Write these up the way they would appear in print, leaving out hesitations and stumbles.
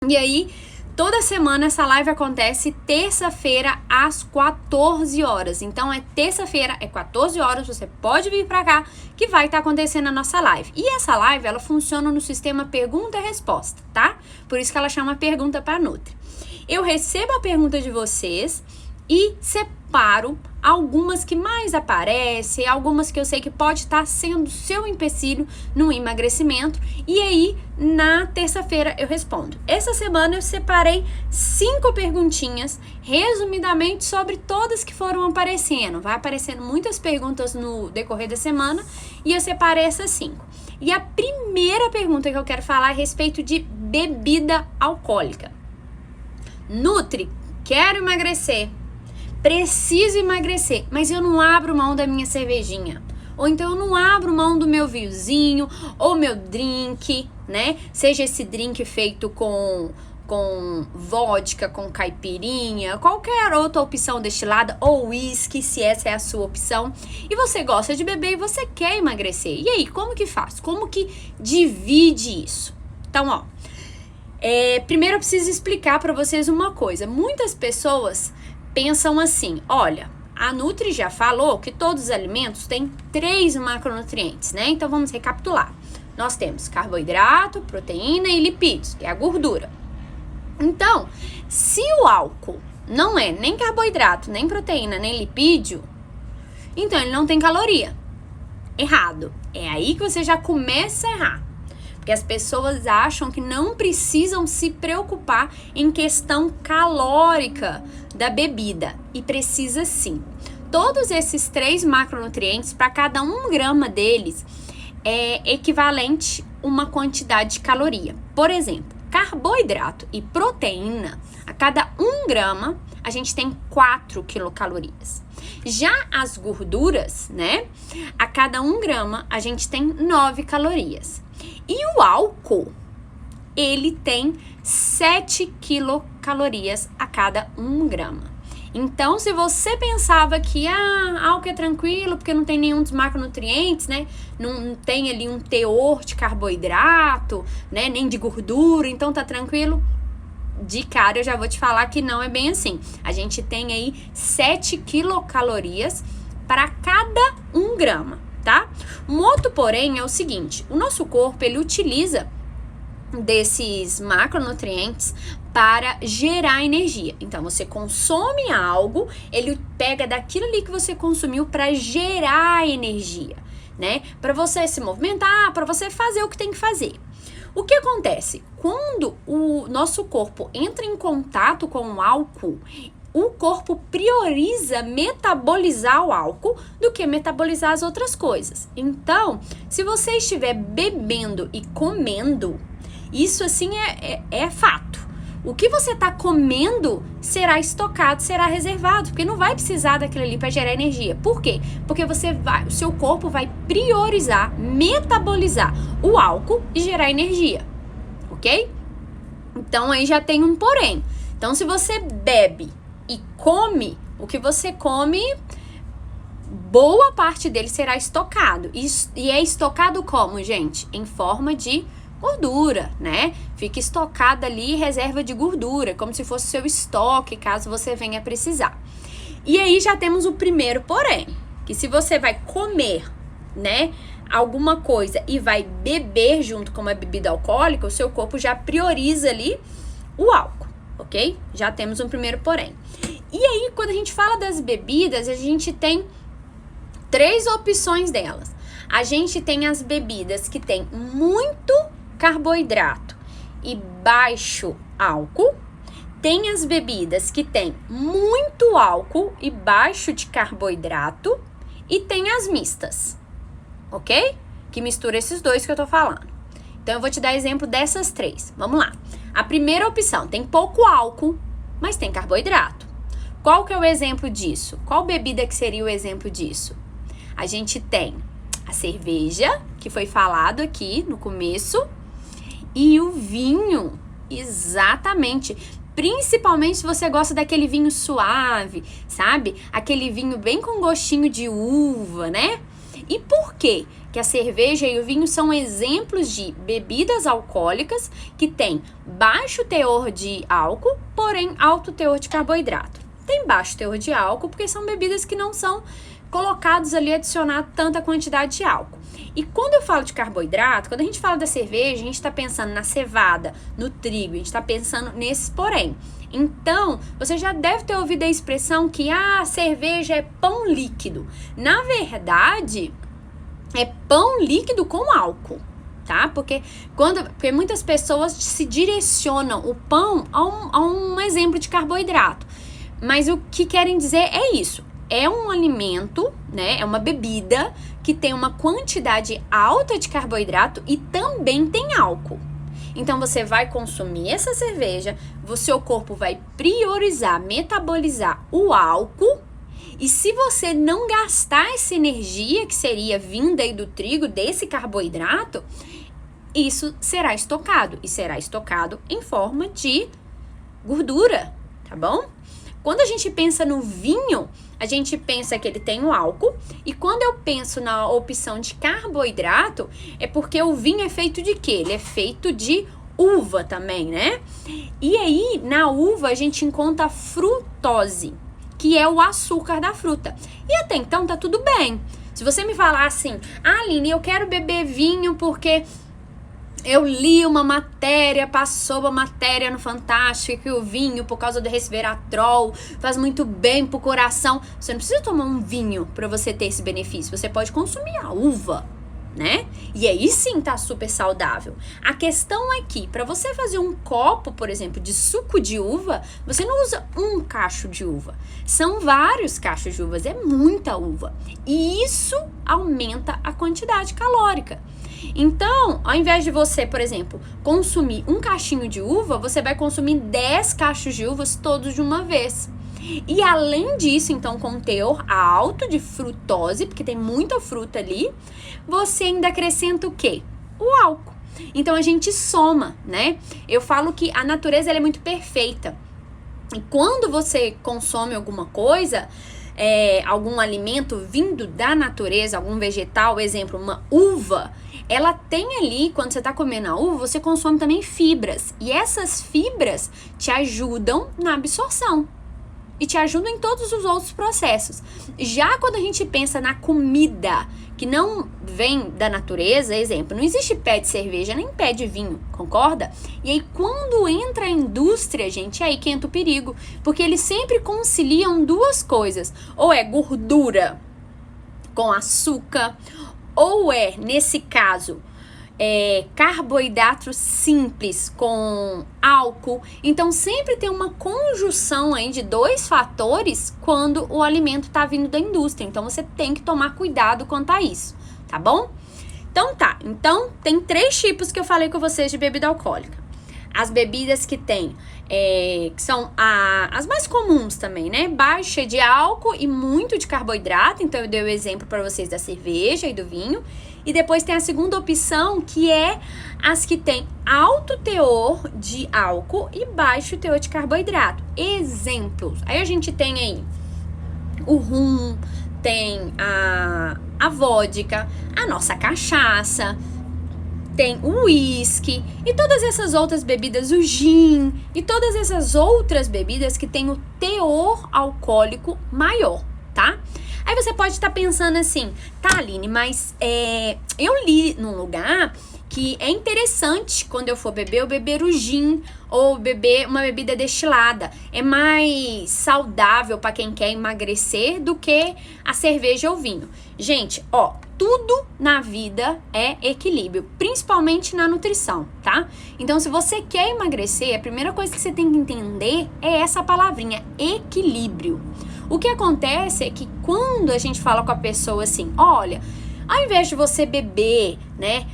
E aí, toda semana essa live acontece terça-feira às 14 horas. Então, é terça-feira, é 14 horas, você pode vir pra cá que vai estar acontecendo a nossa live. E essa live, ela funciona no sistema pergunta e resposta, tá? Por isso que ela chama Pergunta pra Nutri. Eu recebo a pergunta de vocês e separo algumas que mais aparecem, algumas que eu sei que pode estar sendo seu empecilho no emagrecimento, e aí na terça-feira eu respondo. Essa semana eu separei 5 perguntinhas, resumidamente sobre todas que foram aparecendo. Vai aparecendo muitas perguntas no decorrer da semana e eu separei essas 5. E a primeira pergunta que eu quero falar é a respeito de bebida alcoólica. Nutri, quero emagrecer. Preciso emagrecer, mas eu não abro mão da minha cervejinha. Ou então eu não abro mão do meu vinhozinho, ou meu drink, né? Seja esse drink feito com vodka, com caipirinha, qualquer outra opção destilada, ou whisky, se essa é a sua opção. E você gosta de beber e você quer emagrecer. E aí, como que faz? Como que divide isso? Então, ó, primeiro eu preciso explicar para vocês uma coisa. Muitas pessoas pensam assim, olha, a Nutri já falou que todos os alimentos têm 3 macronutrientes, né? Então vamos recapitular. Nós temos carboidrato, proteína e lipídios, que é a gordura. Então, se o álcool não é nem carboidrato, nem proteína, nem lipídio, então ele não tem caloria. Errado. É aí que você já começa a errar. Porque as pessoas acham que não precisam se preocupar em questão calórica da bebida. E precisa sim. Todos esses 3 macronutrientes, para cada 1 grama deles, é equivalente a uma quantidade de caloria. Por exemplo, carboidrato e proteína, a cada 1 grama, a gente tem 4 quilocalorias. Já as gorduras, né? A cada 1 grama, a gente tem 9 calorias. E o álcool, ele tem 7 quilocalorias a cada 1 grama. Então, se você pensava que álcool é tranquilo, porque não tem nenhum dos macronutrientes, né? Não tem ali um teor de carboidrato, né? Nem de gordura, então tá tranquilo. De cara, eu já vou te falar que não é bem assim. A gente tem aí 7 quilocalorias para cada 1 grama. Tá? Um outro porém é o seguinte, o nosso corpo, ele utiliza desses macronutrientes para gerar energia. Então, você consome algo, ele pega daquilo ali que você consumiu para gerar energia, né? Para você se movimentar, para você fazer o que tem que fazer. O que acontece? Quando o nosso corpo entra em contato com o álcool, o corpo prioriza metabolizar o álcool do que metabolizar as outras coisas. Então, se você estiver bebendo e comendo, isso assim é fato. O que você está comendo será estocado, será reservado, porque não vai precisar daquilo ali para gerar energia. Por quê? Porque o seu corpo vai priorizar, metabolizar o álcool e gerar energia, ok? Então, aí já tem um porém. Então, se você bebe e come, o que você come, boa parte dele será estocado. E é estocado como, gente? Em forma de gordura, né? Fica estocado ali, reserva de gordura, como se fosse seu estoque, caso você venha precisar. E aí já temos o primeiro porém, que se você vai comer, né, alguma coisa e vai beber junto com uma bebida alcoólica, o seu corpo já prioriza ali o álcool, ok? Já temos um primeiro porém. E aí, quando a gente fala das bebidas, a gente tem 3 opções delas. A gente tem as bebidas que tem muito carboidrato e baixo álcool. Tem as bebidas que tem muito álcool e baixo de carboidrato. E tem as mistas, ok? Que mistura esses 2 que eu tô falando. Então, eu vou te dar exemplo dessas 3. Vamos lá. A primeira opção tem pouco álcool, mas tem carboidrato. Qual que é o exemplo disso? Qual bebida que seria o exemplo disso? A gente tem a cerveja, que foi falado aqui no começo, e o vinho, exatamente. Principalmente se você gosta daquele vinho suave, sabe? Aquele vinho bem com gostinho de uva, né? E por quê? Que a cerveja e o vinho são exemplos de bebidas alcoólicas que têm baixo teor de álcool, porém alto teor de carboidrato. Tem baixo teor de álcool porque são bebidas que não são colocados ali, adicionado tanta quantidade de álcool. E quando eu falo de carboidrato, quando a gente fala da cerveja, a gente está pensando na cevada, no trigo, a gente está pensando nesses porém. Então, você já deve ter ouvido a expressão que a cerveja é pão líquido. Na verdade, é pão líquido com álcool, tá? Porque muitas pessoas se direcionam o pão a um exemplo de carboidrato. Mas o que querem dizer é isso. É um alimento, né? É uma bebida que tem uma quantidade alta de carboidrato e também tem álcool. Então, você vai consumir essa cerveja, o seu corpo vai priorizar, metabolizar o álcool. E se você não gastar essa energia que seria vinda aí do trigo, desse carboidrato, isso será estocado. E será estocado em forma de gordura, tá bom? Quando a gente pensa no vinho, a gente pensa que ele tem o álcool. E quando eu penso na opção de carboidrato, é porque o vinho é feito de quê? Ele é feito de uva também, né? E aí, na uva, a gente encontra a frutose, que é o açúcar da fruta. E até então tá tudo bem. Se você me falar assim, Aline, eu quero beber vinho porque eu li uma matéria, passou uma matéria no Fantástico que o vinho, por causa do resveratrol, faz muito bem pro coração. Você não precisa tomar um vinho para você ter esse benefício. Você pode consumir a uva, né? E aí sim tá super saudável. A questão é que para você fazer um copo, por exemplo, de suco de uva, você não usa um cacho de uva. São vários cachos de uvas, é muita uva. E isso aumenta a quantidade calórica. Então, ao invés de você, por exemplo, consumir um cachinho de uva, você vai consumir 10 cachos de uvas todos de uma vez. E além disso, então, com teor alto de frutose, porque tem muita fruta ali, você ainda acrescenta o quê? O álcool. Então, a gente soma, né? Eu falo que a natureza ela é muito perfeita. E quando você consome alguma coisa, algum alimento vindo da natureza, algum vegetal, exemplo, uma uva, ela tem ali, quando você está comendo a uva, você consome também fibras. E essas fibras te ajudam na absorção. E te ajudam em todos os outros processos. Já quando a gente pensa na comida que não vem da natureza, exemplo, não existe pé de cerveja nem pé de vinho, concorda? E aí quando entra a indústria, gente, é aí que entra o perigo. Porque eles sempre conciliam duas coisas. Ou é gordura com açúcar, ou nesse caso, carboidrato simples com álcool. Então sempre tem uma conjunção aí de dois fatores quando o alimento está vindo da indústria. Então você tem que tomar cuidado quanto a isso, tá bom? Então tá, tem 3 tipos que eu falei com vocês de bebida alcoólica. As bebidas que tem, que são as mais comuns também, né? Baixa de álcool e muito de carboidrato. Então eu dei o exemplo para vocês da cerveja e do vinho. E depois tem a segunda opção, que é as que tem alto teor de álcool e baixo teor de carboidrato. Exemplos. Aí a gente tem aí o rum, tem a vodka, a nossa cachaça, tem o uísque e todas essas outras bebidas, o gin e todas essas outras bebidas que tem o teor alcoólico maior, tá? Aí você pode estar pensando assim, tá, Aline, mas eu li num lugar que é interessante quando eu for beber, eu beber o gin ou beber uma bebida destilada. É mais saudável para quem quer emagrecer do que a cerveja ou vinho. Gente, tudo na vida é equilíbrio, principalmente na nutrição, tá? Então, se você quer emagrecer, a primeira coisa que você tem que entender é essa palavrinha, equilíbrio. O que acontece é que quando a gente fala com a pessoa assim, olha, ao invés de você beber, né,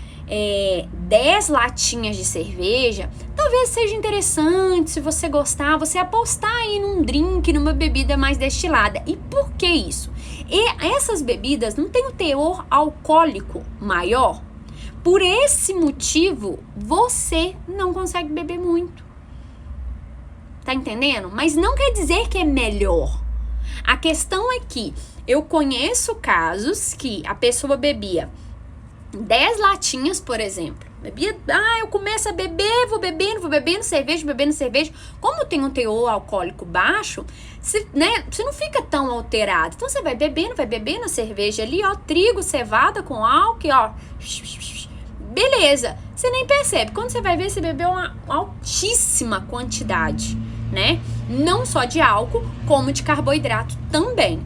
10 latinhas de cerveja, talvez seja interessante, se você gostar, você apostar aí num drink, numa bebida mais destilada. E por que isso? E essas bebidas não têm o teor alcoólico maior. Por esse motivo, você não consegue beber muito. Tá entendendo? Mas não quer dizer que é melhor. A questão é que Eu conheço casos que a pessoa bebia 10 latinhas, por exemplo. Bebia, eu começo a beber, vou bebendo cerveja. Como tem um teor alcoólico baixo, você não fica tão alterado. Então você vai bebendo a cerveja ali, ó, trigo, cevada com álcool, ó. Beleza, você nem percebe. Quando você vai ver, você bebeu uma altíssima quantidade, né? Não só de álcool, como de carboidrato também.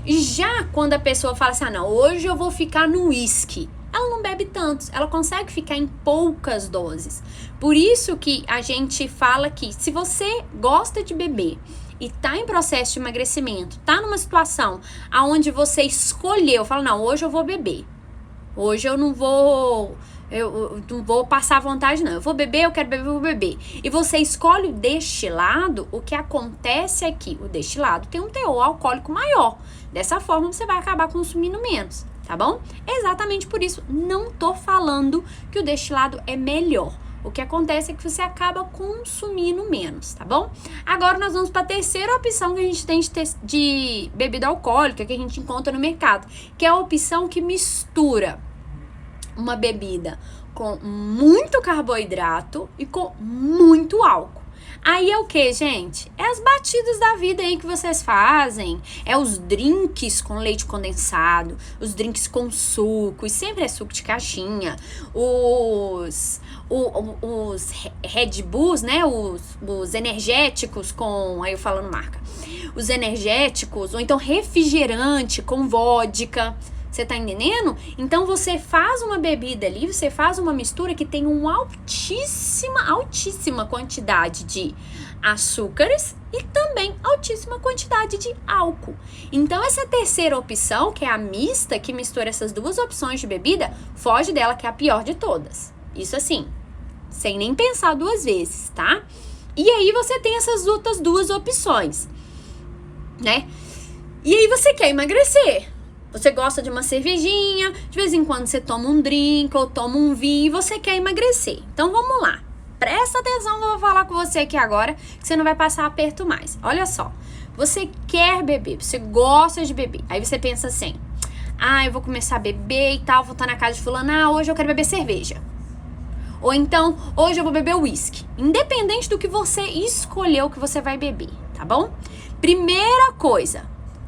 Já quando a pessoa fala assim, não, hoje eu vou ficar no uísque, ela não bebe tantos, ela consegue ficar em poucas doses. Por isso que a gente fala que se você gosta de beber e tá em processo de emagrecimento, tá numa situação onde você escolheu, fala, não, hoje eu vou beber. Hoje eu não vou passar vontade, não. Eu vou beber, eu quero beber, eu vou beber. E você escolhe o destilado, o que acontece é que o destilado tem um teor alcoólico maior. Dessa forma, você vai acabar consumindo menos, tá bom? Exatamente por isso, não tô falando que o destilado é melhor. O que acontece é que você acaba consumindo menos, tá bom? Agora nós vamos para a terceira opção que a gente tem de bebida alcoólica que a gente encontra no mercado, que é a opção que mistura uma bebida com muito carboidrato e com muito álcool. Aí é o que, gente? É as batidas da vida aí que vocês fazem. É os drinks com leite condensado, os drinks com suco, e sempre é suco de caixinha. Os Red Bulls, né? Os energéticos com... Aí eu falando marca. Os energéticos, ou então refrigerante com vodka. Você tá entendendo? Então você faz uma bebida ali, você faz uma mistura que tem uma altíssima quantidade de açúcares e também altíssima quantidade de álcool. Então essa terceira opção, que é a mista, que mistura essas duas opções de bebida, foge dela, que é a pior de todas. Isso assim, sem nem pensar duas vezes, tá? E aí você tem essas outras duas opções, né? E aí você quer emagrecer. Você gosta de uma cervejinha, de vez em quando você toma um drink ou toma um vinho e você quer emagrecer. Então vamos lá, presta atenção que eu vou falar com você aqui agora, que você não vai passar aperto mais. Olha só, você quer beber, você gosta de beber, aí você pensa assim, eu vou começar a beber e tal, vou estar na casa de fulano, hoje eu quero beber cerveja. Ou então, hoje eu vou beber uísque. Independente do que você escolheu que você vai beber, tá bom? Primeira coisa,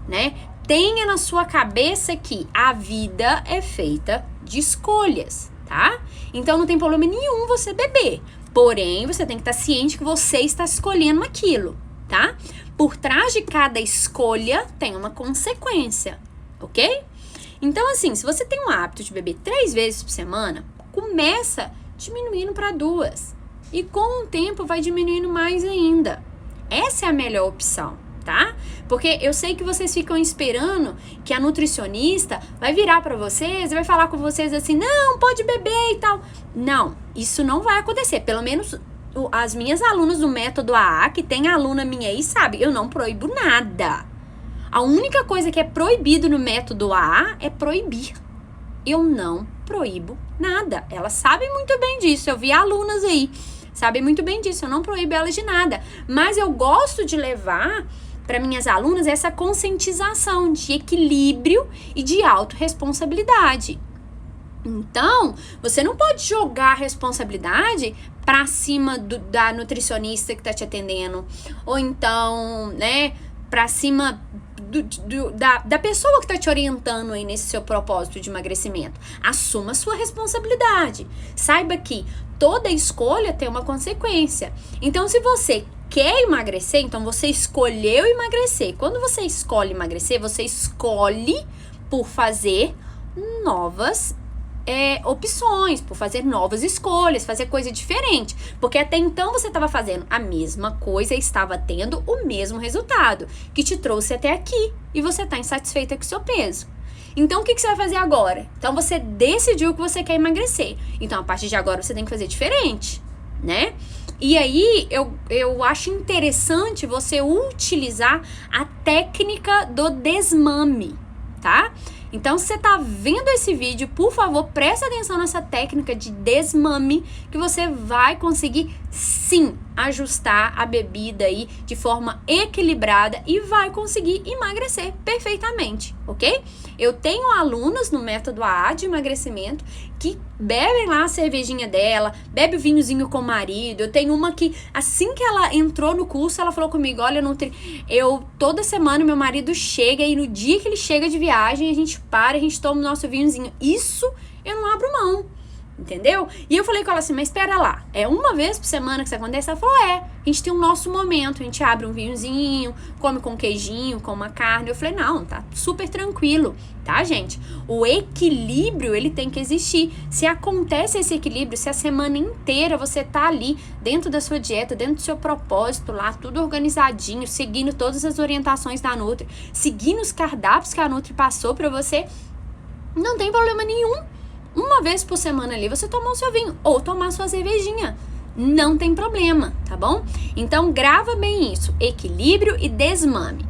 né? Tenha na sua cabeça que a vida é feita de escolhas, tá? Então não tem problema nenhum você beber. Porém, você tem que estar ciente que você está escolhendo aquilo, tá? Por trás de cada escolha tem uma consequência, ok? Então, assim, se você tem um hábito de beber 3 vezes por semana, começa diminuindo para 2. E com o tempo vai diminuindo mais ainda. Essa é a melhor opção, tá? Porque eu sei que vocês ficam esperando que a nutricionista vai virar para vocês e vai falar com vocês assim, não, pode beber e tal. Não, isso não vai acontecer. Pelo menos as minhas alunas do método AA, que tem aluna minha aí, sabe, eu não proíbo nada. A única coisa que é proibido no método AA é proibir. Eu não proíbo nada. Elas sabem muito bem disso. Eu vi alunas aí, sabem muito bem disso. Eu não proíbo elas de nada. Mas eu gosto de levar para minhas alunas essa conscientização de equilíbrio e de autorresponsabilidade. Então, você não pode jogar a responsabilidade para cima da nutricionista que está te atendendo, ou então, né, para cima da pessoa que está te orientando aí nesse seu propósito de emagrecimento. Assuma a sua responsabilidade. Saiba que toda escolha tem uma consequência. Então, se você quer emagrecer, então você escolheu emagrecer. Quando você escolhe emagrecer, você escolhe por fazer novas opções, por fazer novas escolhas, fazer coisa diferente. Porque até então você estava fazendo a mesma coisa e estava tendo o mesmo resultado, que te trouxe até aqui. E você está insatisfeita com o seu peso. Então, o que você vai fazer agora? Então, você decidiu que você quer emagrecer. Então, a partir de agora, você tem que fazer diferente, né? E aí, eu acho interessante você utilizar a técnica do desmame, tá? Então, se você tá vendo esse vídeo, por favor, presta atenção nessa técnica de desmame, que você vai conseguir sim ajustar a bebida aí de forma equilibrada e vai conseguir emagrecer perfeitamente, ok? Eu tenho alunas no método AA de emagrecimento que bebem lá a cervejinha dela, bebe o vinhozinho com o marido. Eu tenho uma que, assim que ela entrou no curso, ela falou comigo, olha, toda semana meu marido chega e no dia que ele chega de viagem, a gente para, a gente toma o nosso vinhozinho. Isso eu não abro mão. Entendeu? E eu falei com ela assim, mas espera lá, é uma vez por semana que isso acontece? Ela falou, a gente tem o nosso momento, a gente abre um vinhozinho, come com queijinho, com uma carne. Eu falei, não, tá super tranquilo, tá, gente? O equilíbrio, ele tem que existir. Se acontece esse equilíbrio, se a semana inteira você tá ali, dentro da sua dieta, dentro do seu propósito lá, tudo organizadinho, seguindo todas as orientações da Nutri, seguindo os cardápios que a Nutri passou pra você, não tem problema nenhum. Uma vez por semana ali você tomar o seu vinho ou tomar sua cervejinha. Não tem problema, tá bom? Então grava bem isso, equilíbrio e desmame.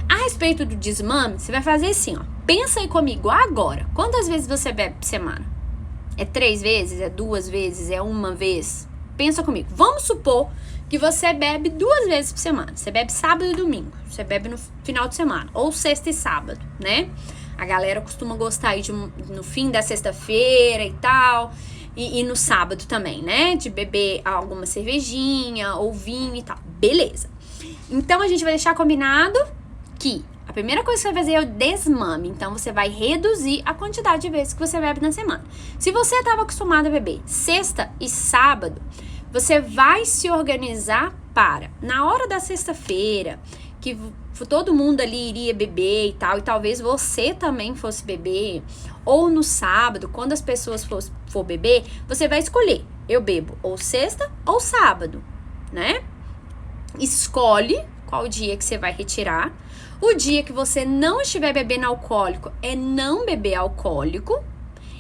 A respeito do desmame, você vai fazer assim, ó. Pensa aí comigo agora. Quantas vezes você bebe por semana? É 3 vezes? É 2 vezes? É 1 vez? Pensa comigo. Vamos supor que você bebe 2 vezes por semana. Você bebe sábado e domingo. Você bebe no final de semana. Ou sexta e sábado, né? A galera costuma gostar aí no fim da sexta-feira e tal. E no sábado também, né? De beber alguma cervejinha ou vinho e tal. Beleza. Então, a gente vai deixar combinado que a primeira coisa que você vai fazer é o desmame. Então, você vai reduzir a quantidade de vezes que você bebe na semana. Se você estava acostumado a beber sexta e sábado, você vai se organizar para, na hora da sexta-feira, que todo mundo ali iria beber e tal, e talvez você também fosse beber, ou no sábado, quando as pessoas for beber, você vai escolher, eu bebo ou sexta ou sábado, né? Escolhe qual dia que você vai retirar. O dia que você não estiver bebendo alcoólico é não beber alcoólico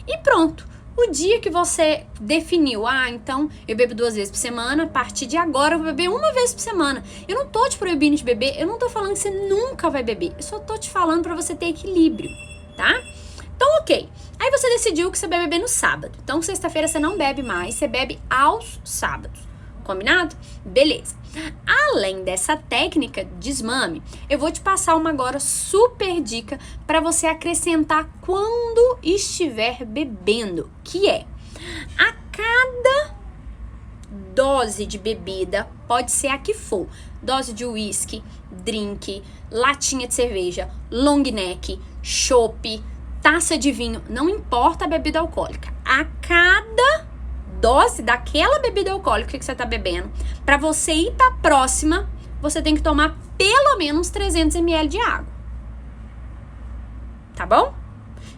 e pronto. O dia que você definiu, então eu bebo 2 vezes por semana, a partir de agora eu vou beber 1 vez por semana. Eu não tô te proibindo de beber, eu não tô falando que você nunca vai beber, eu só tô te falando pra você ter equilíbrio, tá? Então, ok. Aí você decidiu que você vai beber no sábado. Então, sexta-feira você não bebe mais, você bebe aos sábados. Combinado? Beleza. Além dessa técnica de desmame, eu vou te passar uma agora super dica para você acrescentar quando estiver bebendo, que é a cada dose de bebida, pode ser a que for, dose de uísque, drink, latinha de cerveja, long neck, chopp, taça de vinho, não importa a bebida alcoólica, a cada dose daquela bebida alcoólica que você tá bebendo, para você ir pra próxima, você tem que tomar pelo menos 300 ml de água. Tá bom?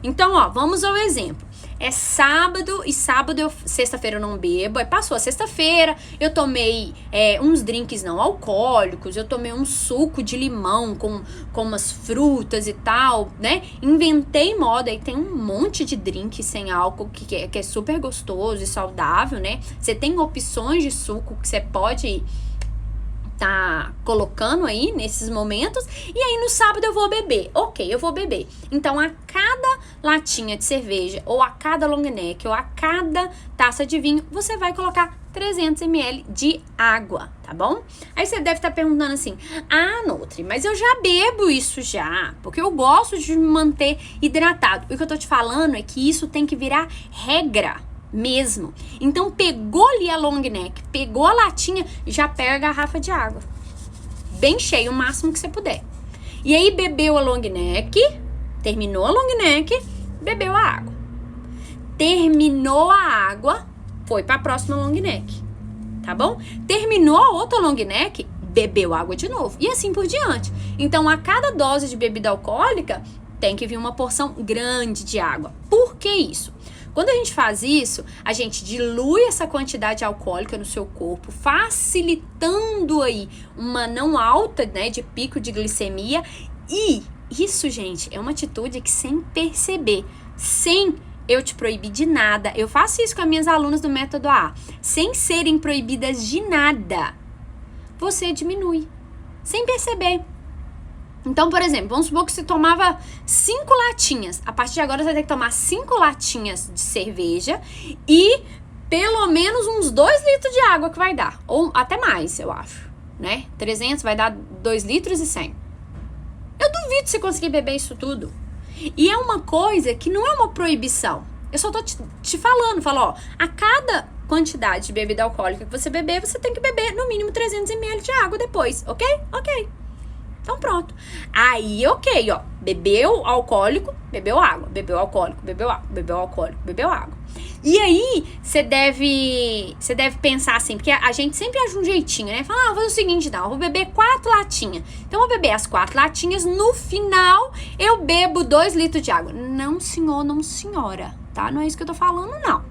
Então, ó, vamos ao exemplo. É sábado, e sexta-feira eu não bebo, aí passou a sexta-feira, eu tomei uns drinks não alcoólicos, eu tomei um suco de limão com umas frutas e tal, né? Inventei moda, aí tem um monte de drink sem álcool que é super gostoso e saudável, né? Você tem opções de suco que você pode tá colocando aí nesses momentos, e aí no sábado eu vou beber, ok, eu vou beber, então a cada latinha de cerveja, ou a cada long neck, ou a cada taça de vinho, você vai colocar 300 ml de água, tá bom? Aí você deve estar perguntando assim, Nutri, mas eu já bebo isso já, porque eu gosto de me manter hidratado. O que eu tô te falando é que isso tem que virar regra mesmo. Então pegou ali a long neck, pegou a latinha, já pega a garrafa de água bem cheia, o máximo que você puder. E aí bebeu a long neck, terminou a long neck, bebeu a água. Terminou a água, foi para a próxima long neck, tá bom? Terminou a outra long neck, bebeu água de novo e assim por diante. Então a cada dose de bebida alcoólica tem que vir uma porção grande de água. Por que isso? Quando a gente faz isso, a gente dilui essa quantidade alcoólica no seu corpo, facilitando aí uma não alta, né, de pico de glicemia. E isso, gente, é uma atitude que sem perceber, sem eu te proibir de nada, eu faço isso com as minhas alunas do Método AA, sem serem proibidas de nada, você diminui, sem perceber. Então, por exemplo, vamos supor que você tomava 5 latinhas. A partir de agora, você vai ter que tomar 5 latinhas de cerveja e pelo menos uns 2 litros de água que vai dar. Ou até mais, eu acho, né? 300 vai dar 2 litros e 100. Eu duvido você conseguir beber isso tudo. E é uma coisa que não é uma proibição. Eu só tô te falando, ó, a cada quantidade de bebida alcoólica que você beber, você tem que beber no mínimo 300 ml de água depois, ok? Ok. Então pronto. Aí, ok, ó, bebeu alcoólico, bebeu água, bebeu alcoólico, bebeu água, bebeu alcoólico, bebeu água. E aí, você deve pensar assim, porque a gente sempre acha um jeitinho, né? Fala, vou fazer o seguinte, não, eu vou beber 4 latinhas. Então, eu vou beber as 4 latinhas, no final, eu bebo 2 litros de água. Não, senhor, não, senhora, tá? Não é isso que eu tô falando, não.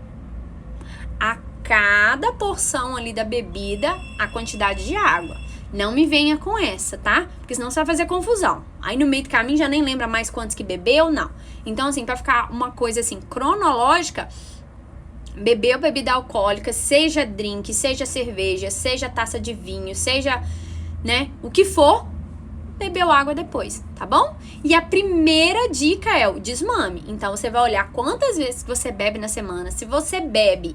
A cada porção ali da bebida, a quantidade de água. Não me venha com essa, tá? Porque senão você vai fazer confusão. Aí no meio do caminho já nem lembra mais quantos que bebeu, não. Então, assim, pra ficar uma coisa assim, cronológica, bebeu bebida alcoólica, seja drink, seja cerveja, seja taça de vinho, seja, né, o que for, bebeu água depois, tá bom? E a primeira dica é o desmame. Então, você vai olhar quantas vezes você bebe na semana. Se você bebe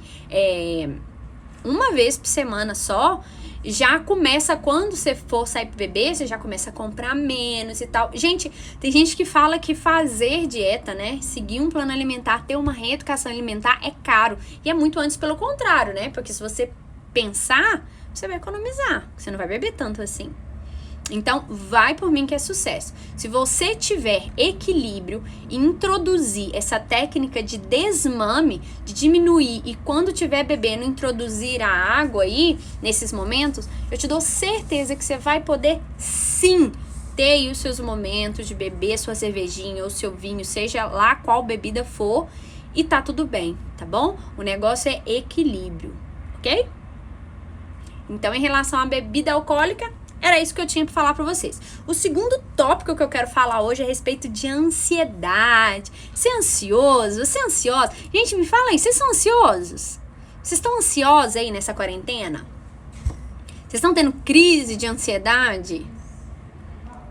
uma vez por semana só, já começa, quando você for sair pro bebê, você já começa a comprar menos e tal. Gente, tem gente que fala que fazer dieta, né, seguir um plano alimentar, ter uma reeducação alimentar é caro. E é muito antes pelo contrário, né, porque se você pensar, você vai economizar, você não vai beber tanto assim. Então, vai por mim que é sucesso. Se você tiver equilíbrio e introduzir essa técnica de desmame, de diminuir e quando tiver bebendo, introduzir a água aí, nesses momentos, eu te dou certeza que você vai poder, sim, ter aí os seus momentos de beber sua cervejinha ou seu vinho, seja lá qual bebida for, e tá tudo bem, tá bom? O negócio é equilíbrio, ok? Então, em relação à bebida alcoólica, era isso que eu tinha pra falar pra vocês. O segundo tópico que eu quero falar hoje é a respeito de ansiedade. Você é ansioso? Você é ansiosa? Gente, me fala aí, vocês são ansiosos? Vocês estão ansiosos aí nessa quarentena? Vocês estão tendo crise de ansiedade?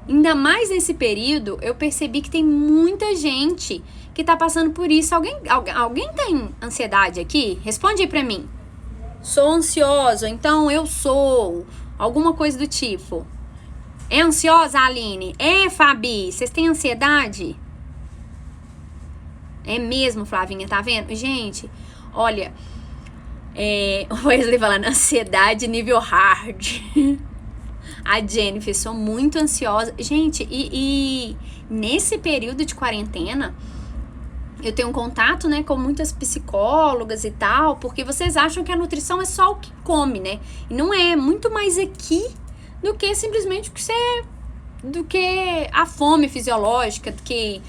Ainda mais nesse período, eu percebi que tem muita gente que tá passando por isso. Alguém tem ansiedade aqui? Responde aí pra mim. Sou ansioso, então eu sou... Alguma coisa do tipo. É ansiosa, Aline? É, Fabi? Vocês têm ansiedade? É mesmo, Flavinha, tá vendo? Gente, olha, o Wesley falando, ansiedade nível hard. A Jennifer, sou muito ansiosa. Gente, e nesse período de quarentena, eu tenho um contato, né, com muitas psicólogas e tal, porque vocês acham que a nutrição é só o que come, né? E não é, muito mais aqui do que simplesmente do que a fome fisiológica, do que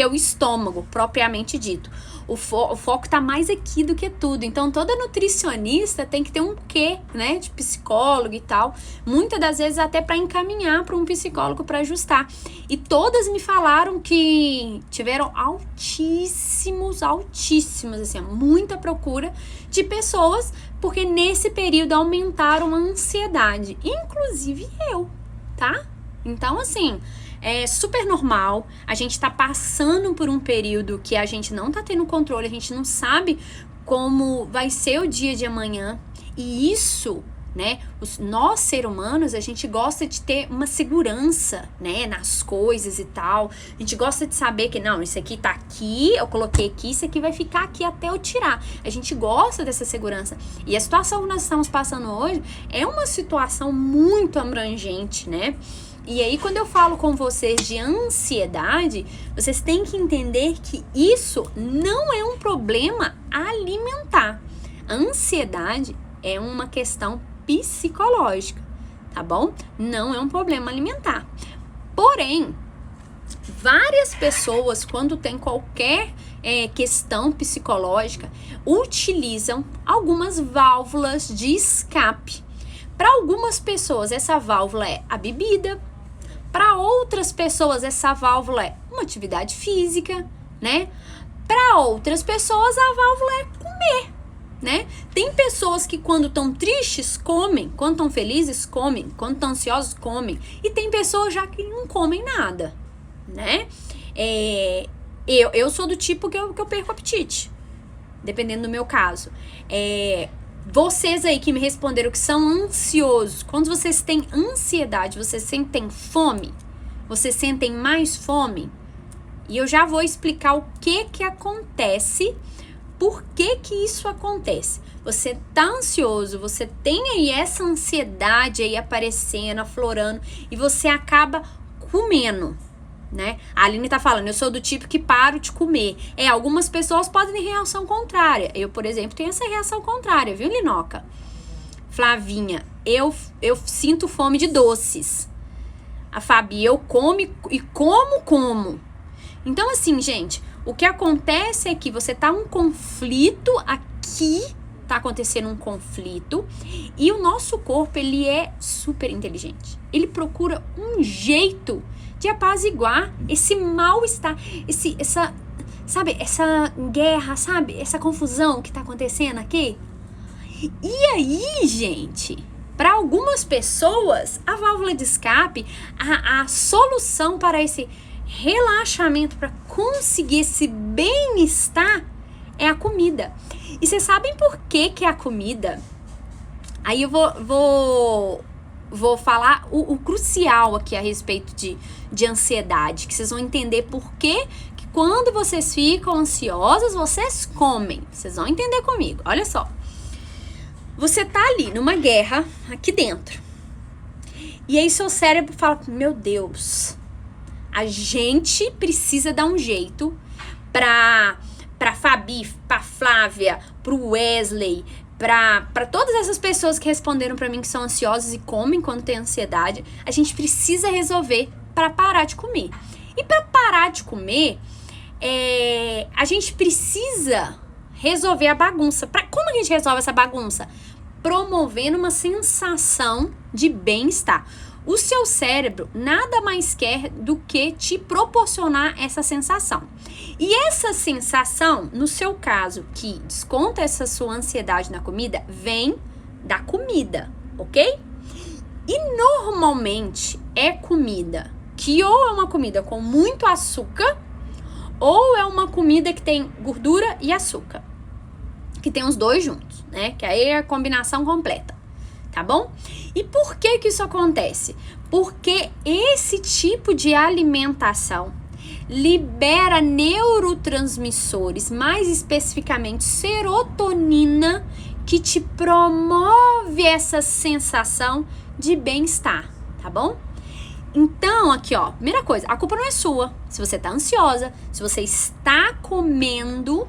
o estômago, propriamente dito. O foco tá mais aqui do que tudo. Então, toda nutricionista tem que ter um quê, né, de psicólogo e tal. Muitas das vezes até para encaminhar para um psicólogo para ajustar. E todas me falaram que tiveram altíssimos, assim, muita procura de pessoas, porque nesse período aumentaram a ansiedade. Inclusive eu, tá? Então, assim, é super normal. A gente tá passando por um período que a gente não tá tendo controle, a gente não sabe como vai ser o dia de amanhã. E isso, né, nós seres humanos, a gente gosta de ter uma segurança, né, nas coisas e tal. A gente gosta de saber que, não, isso aqui tá aqui, eu coloquei aqui, isso aqui vai ficar aqui até eu tirar. A gente gosta dessa segurança. E a situação que nós estamos passando hoje é uma situação muito abrangente, né? E aí, quando eu falo com vocês de ansiedade, vocês têm que entender que isso não é um problema alimentar. A ansiedade é uma questão psicológica, tá bom? Não é um problema alimentar. Porém, várias pessoas, quando tem qualquer questão psicológica, utilizam algumas válvulas de escape. Para algumas pessoas, essa válvula é a bebida. Para outras pessoas, essa válvula é uma atividade física, né? Para outras pessoas, a válvula é comer, né? Tem pessoas que quando estão tristes, comem. Quando estão felizes, comem. Quando estão ansiosos, comem. E tem pessoas já que não comem nada, né? Eu sou do tipo que eu perco o apetite. dependendo do meu caso. Vocês aí que me responderam que são ansiosos, quando vocês têm ansiedade, vocês sentem fome? Vocês sentem mais fome? E eu já vou explicar o que acontece, por que isso acontece. Você tá ansioso, você tem aí essa ansiedade aí aparecendo, aflorando, e você acaba comendo, né? A Aline tá falando, eu sou do tipo que paro de comer. Algumas pessoas podem ter reação contrária. Eu, por exemplo, tenho essa reação contrária, viu, Linoca? Flavinha, eu sinto fome de doces. A Fabi, eu como e como. Então, assim, gente, o que acontece é que você tá um conflito aqui, tá acontecendo um conflito, e o nosso corpo, ele é super inteligente. Ele procura um jeito de apaziguar esse mal-estar, essa guerra, sabe? Essa confusão que tá acontecendo aqui. E aí, gente, para algumas pessoas, a válvula de escape, a solução para esse relaxamento, para conseguir esse bem-estar, é a comida. E vocês sabem por que é a comida? Aí eu vou falar o crucial aqui a respeito de ansiedade, que vocês vão entender por que quando vocês ficam ansiosos, vocês comem. Vocês vão entender comigo. Olha só. Você tá ali numa guerra aqui dentro. E aí seu cérebro fala, meu Deus, a gente precisa dar um jeito pra Fabi, pra Flávia, pro Wesley, pra todas essas pessoas que responderam pra mim que são ansiosas e comem quando tem ansiedade, a gente precisa resolver pra parar de comer. E pra parar de comer, a gente precisa resolver a bagunça. Como a gente resolve essa bagunça? Promovendo uma sensação de bem-estar. O seu cérebro nada mais quer do que te proporcionar essa sensação. E essa sensação, no seu caso, que desconta essa sua ansiedade na comida, vem da comida, ok? E normalmente é comida que ou é uma comida com muito açúcar, ou é uma comida que tem gordura e açúcar. Que tem os dois juntos, né? Que aí é a combinação completa, tá bom? E por que isso acontece? Porque esse tipo de alimentação libera neurotransmissores, mais especificamente serotonina, que te promove essa sensação de bem-estar, tá bom? Então, aqui ó, primeira coisa, a culpa não é sua. Se você tá ansiosa, se você está comendo,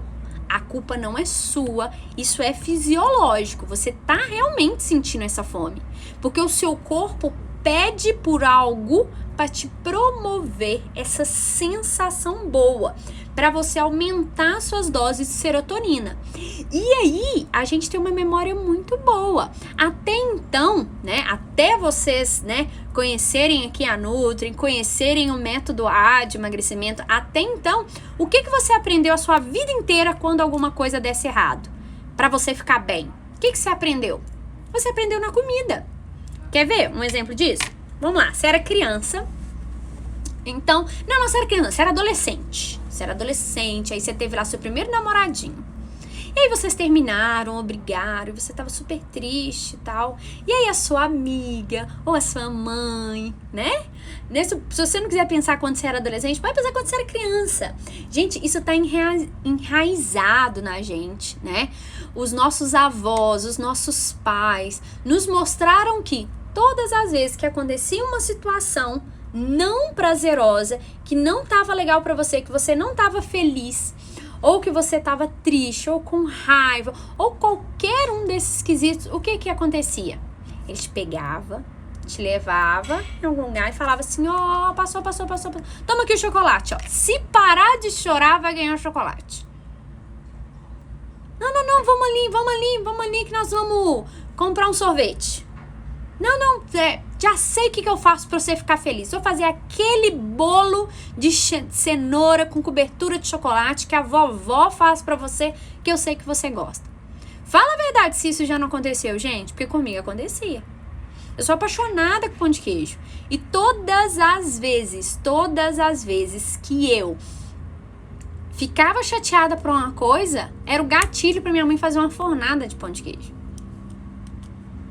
a culpa não é sua, isso é fisiológico, você tá realmente sentindo essa fome, porque o seu corpo pede por algo para te promover essa sensação boa, para você aumentar suas doses de serotonina. E aí, a gente tem uma memória muito boa. Até então, né, até vocês, né, conhecerem aqui a Nutri, conhecerem o método A de emagrecimento, até então, o que você aprendeu a sua vida inteira quando alguma coisa desse errado? Para você ficar bem. O que você aprendeu? Você aprendeu na comida. Quer ver um exemplo disso? Vamos lá, você era criança, então, não, você era criança, você era adolescente. Você era adolescente, aí você teve lá seu primeiro namoradinho. E aí vocês terminaram, brigaram, você tava super triste e tal. E aí a sua amiga ou a sua mãe, né? Se você não quiser pensar quando você era adolescente, vai pensar quando você era criança. Gente, isso tá enraizado na gente, né? Os nossos avós, os nossos pais nos mostraram que todas as vezes que acontecia uma situação não prazerosa, que não tava legal pra você, que você não tava feliz, ou que você tava triste, ou com raiva, ou qualquer um desses quesitos, o que acontecia? Ele te pegava, te levava em algum lugar e falava assim, ó, passou, toma aqui o chocolate, ó, se parar de chorar vai ganhar o chocolate. Não, vamos ali que nós vamos comprar um sorvete. Não, já sei o que eu faço pra você ficar feliz. Vou fazer aquele bolo de cenoura com cobertura de chocolate que a vovó faz pra você, que eu sei que você gosta. Fala a verdade se isso já não aconteceu, gente, porque comigo acontecia. Eu sou apaixonada com pão de queijo. E todas as vezes que eu ficava chateada por uma coisa, era o gatilho pra minha mãe fazer uma fornada de pão de queijo.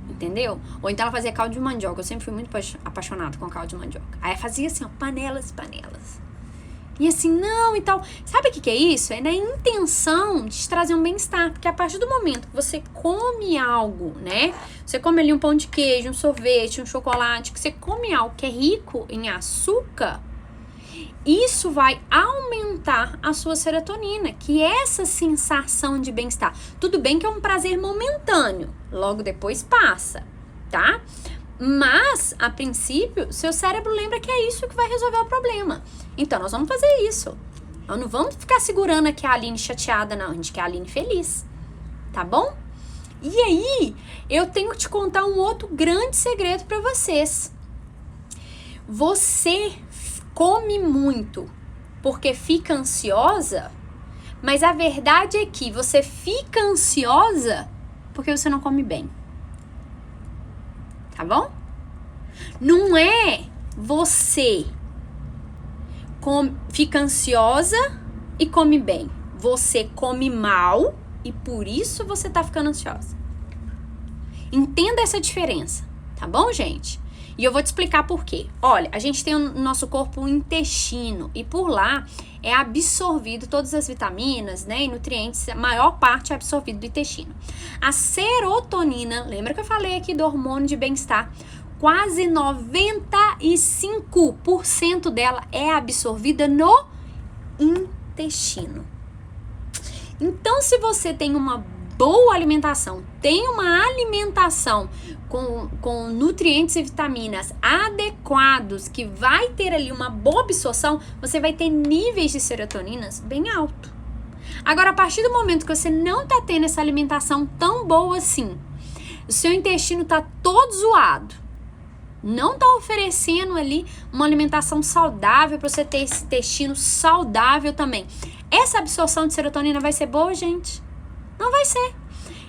Entendeu? Ou então ela fazia caldo de mandioca. Eu sempre fui muito apaixonada com caldo de mandioca. Aí ela fazia assim, ó, panelas e panelas. E assim, não e tal. Sabe o que é isso? É na intenção de te trazer um bem-estar. Porque a partir do momento que você come algo, né? Você come ali um pão de queijo, um sorvete, um chocolate, que você come algo que é rico em açúcar, isso vai aumentar a sua serotonina, que é essa sensação de bem-estar. Tudo bem que é um prazer momentâneo, logo depois passa, tá? Mas, a princípio, seu cérebro lembra que é isso que vai resolver o problema. Então, nós vamos fazer isso. Nós não vamos ficar segurando aqui a Aline chateada, não. A gente quer a Aline feliz, tá bom? E aí, eu tenho que te contar um outro grande segredo para vocês. Você come muito porque fica ansiosa, mas a verdade é que você fica ansiosa porque você não come bem. Tá bom? Não é você fica ansiosa e come bem. Você come mal e por isso você tá ficando ansiosa. Entenda essa diferença, tá bom, gente? E eu vou te explicar por quê. Olha, a gente tem no nosso corpo um intestino e por lá é absorvido todas as vitaminas, né, e nutrientes, a maior parte é absorvido do intestino. A serotonina, lembra que eu falei aqui do hormônio de bem-estar? Quase 95% dela é absorvida no intestino. Então, se você tem uma boa alimentação, tem uma alimentação com nutrientes e vitaminas adequados, que vai ter ali uma boa absorção, você vai ter níveis de serotoninas bem alto. Agora, a partir do momento que você não tá tendo essa alimentação tão boa assim, o seu intestino tá todo zoado, não tá oferecendo ali uma alimentação saudável para você ter esse intestino saudável também, essa absorção de serotonina vai ser boa, gente? Não vai ser.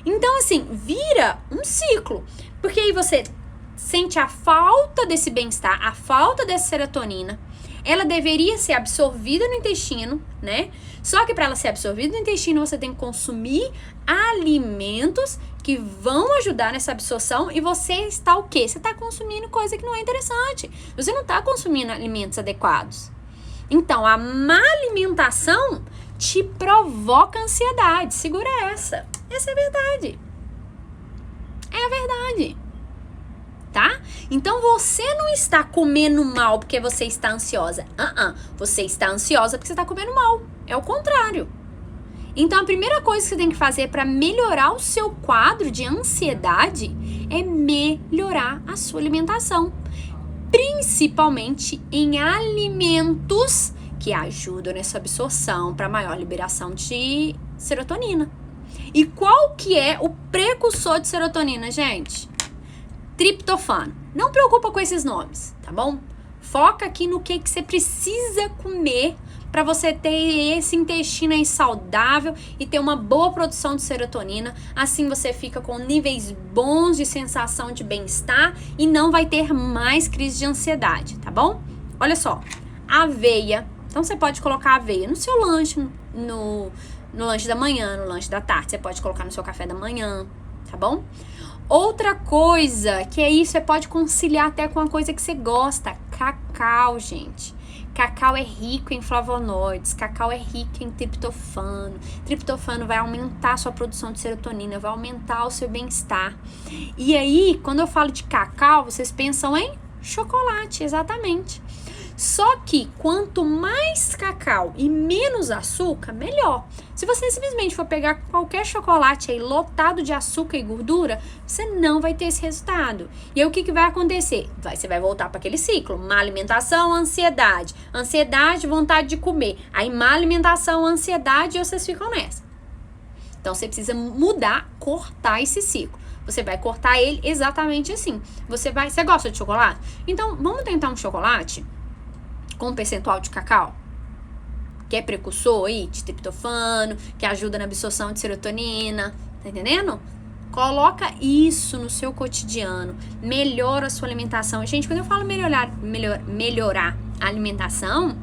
Então, assim, vira um ciclo. Porque aí você sente a falta desse bem-estar, a falta dessa serotonina. Ela deveria ser absorvida no intestino, né? Só que para ela ser absorvida no intestino, você tem que consumir alimentos que vão ajudar nessa absorção. E você está o quê? Você está consumindo coisa que não é interessante. Você não está consumindo alimentos adequados. Então, a má alimentação te provoca ansiedade. Segura essa. Essa é a verdade. É a verdade. Tá? Então, você não está comendo mal porque você está ansiosa. Você está ansiosa porque você está comendo mal. É o contrário. Então, a primeira coisa que você tem que fazer para melhorar o seu quadro de ansiedade é melhorar a sua alimentação. Principalmente em alimentos que ajudam nessa absorção para maior liberação de serotonina. E qual que é o precursor de serotonina, gente? Triptofano. Não preocupa com esses nomes, tá bom? Foca aqui no que você precisa comer para você ter esse intestino aí saudável e ter uma boa produção de serotonina. Assim você fica com níveis bons de sensação de bem-estar e não vai ter mais crise de ansiedade, tá bom? Olha só, aveia. Então você pode colocar aveia no seu lanche, no lanche da manhã, no lanche da tarde. Você pode colocar no seu café da manhã, tá bom? Outra coisa, que é isso, você pode conciliar até com uma coisa que você gosta. Cacau, gente. Cacau é rico em flavonoides, cacau é rico em triptofano. Triptofano vai aumentar a sua produção de serotonina, vai aumentar o seu bem-estar. E aí, quando eu falo de cacau, vocês pensam em chocolate, exatamente. Só que quanto mais cacau e menos açúcar, melhor. Se você simplesmente for pegar qualquer chocolate aí lotado de açúcar e gordura, você não vai ter esse resultado. E aí o que vai acontecer? Você vai voltar para aquele ciclo. Má alimentação, ansiedade. Ansiedade, vontade de comer. Aí má alimentação, ansiedade e vocês ficam nessa. Então você precisa mudar, cortar esse ciclo. Você vai cortar ele exatamente assim. Você gosta de chocolate? Então vamos tentar um chocolate com um percentual de cacau, que é precursor aí de triptofano, que ajuda na absorção de serotonina, tá entendendo? Coloca isso no seu cotidiano, melhora a sua alimentação. Gente, quando eu falo melhorar a alimentação,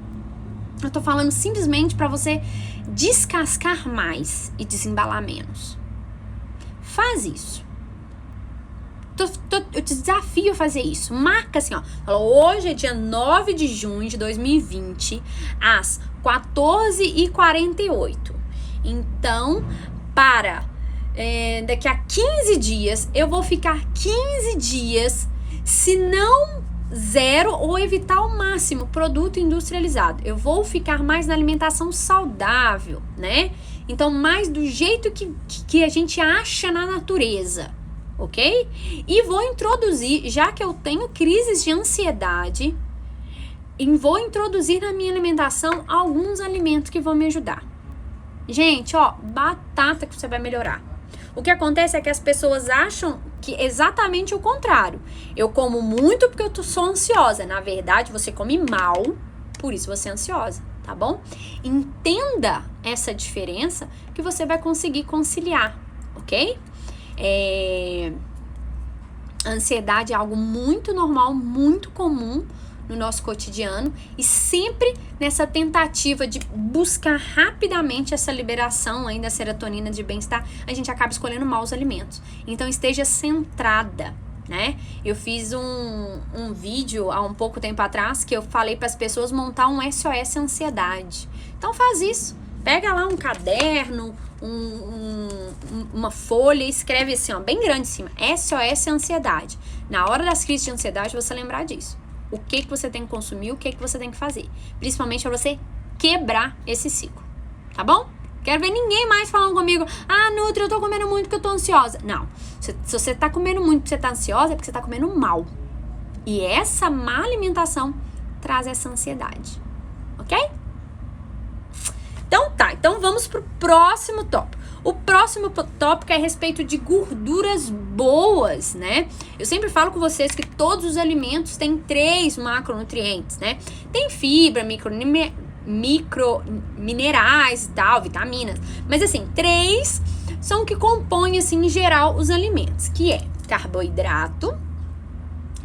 Eu tô falando simplesmente para você descascar mais e desembalar menos. Faz isso. Eu te desafio a fazer isso. Marca assim, ó. Fala, hoje é dia 9 de junho de 2020, às 14h48. Então, daqui a 15 dias, eu vou ficar 15 dias, se não zero, ou evitar ao máximo produto industrializado. Eu vou ficar mais na alimentação saudável, né? Então, mais do jeito que a gente acha na natureza, ok? E vou introduzir, já que eu tenho crises de ansiedade, e vou introduzir na minha alimentação alguns alimentos que vão me ajudar. Gente, ó, batata que você vai melhorar. O que acontece é que as pessoas acham que é exatamente o contrário. Eu como muito porque eu sou ansiosa. Na verdade, você come mal, por isso você é ansiosa, tá bom? Entenda essa diferença que você vai conseguir conciliar, ok? A ansiedade é algo muito normal, muito comum no nosso cotidiano, e sempre nessa tentativa de buscar rapidamente essa liberação aí da serotonina de bem-estar, a gente acaba escolhendo maus alimentos. Então esteja centrada, né? Eu fiz um vídeo há um pouco tempo atrás que eu falei para as pessoas montar um SOS ansiedade. Então faz isso, pega lá um caderno, uma folha e escreve assim, ó, bem grande em cima, SOS ansiedade. Na hora das crises de ansiedade, você lembrar disso. O que você tem que consumir, o que você tem que fazer. Principalmente para você quebrar esse ciclo, tá bom? Quero ver ninguém mais falando comigo, Nutri, eu tô comendo muito porque eu tô ansiosa. Não, se você tá comendo muito porque você tá ansiosa, é porque você tá comendo mal. E essa má alimentação traz essa ansiedade, ok? Então tá, então vamos pro próximo tópico. O próximo tópico é a respeito de gorduras boas, né? Eu sempre falo com vocês que todos os alimentos têm 3 macronutrientes, né? Tem fibra, microminerais e tal, vitaminas. Mas assim, 3 são que compõem, assim, em geral, os alimentos, que é carboidrato,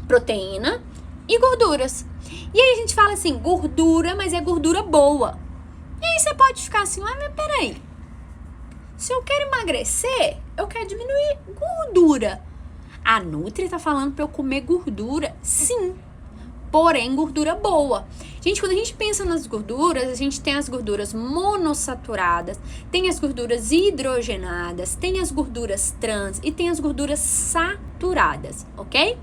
proteína e gorduras. E aí a gente fala assim, gordura, mas é gordura boa. E aí você pode ficar assim, mas peraí. Se eu quero emagrecer, eu quero diminuir gordura. A Nutri tá falando pra eu comer gordura? Sim. Porém, gordura boa. Gente, quando a gente pensa nas gorduras, a gente tem as gorduras monossaturadas, tem as gorduras hidrogenadas, tem as gorduras trans e tem as gorduras saturadas, ok?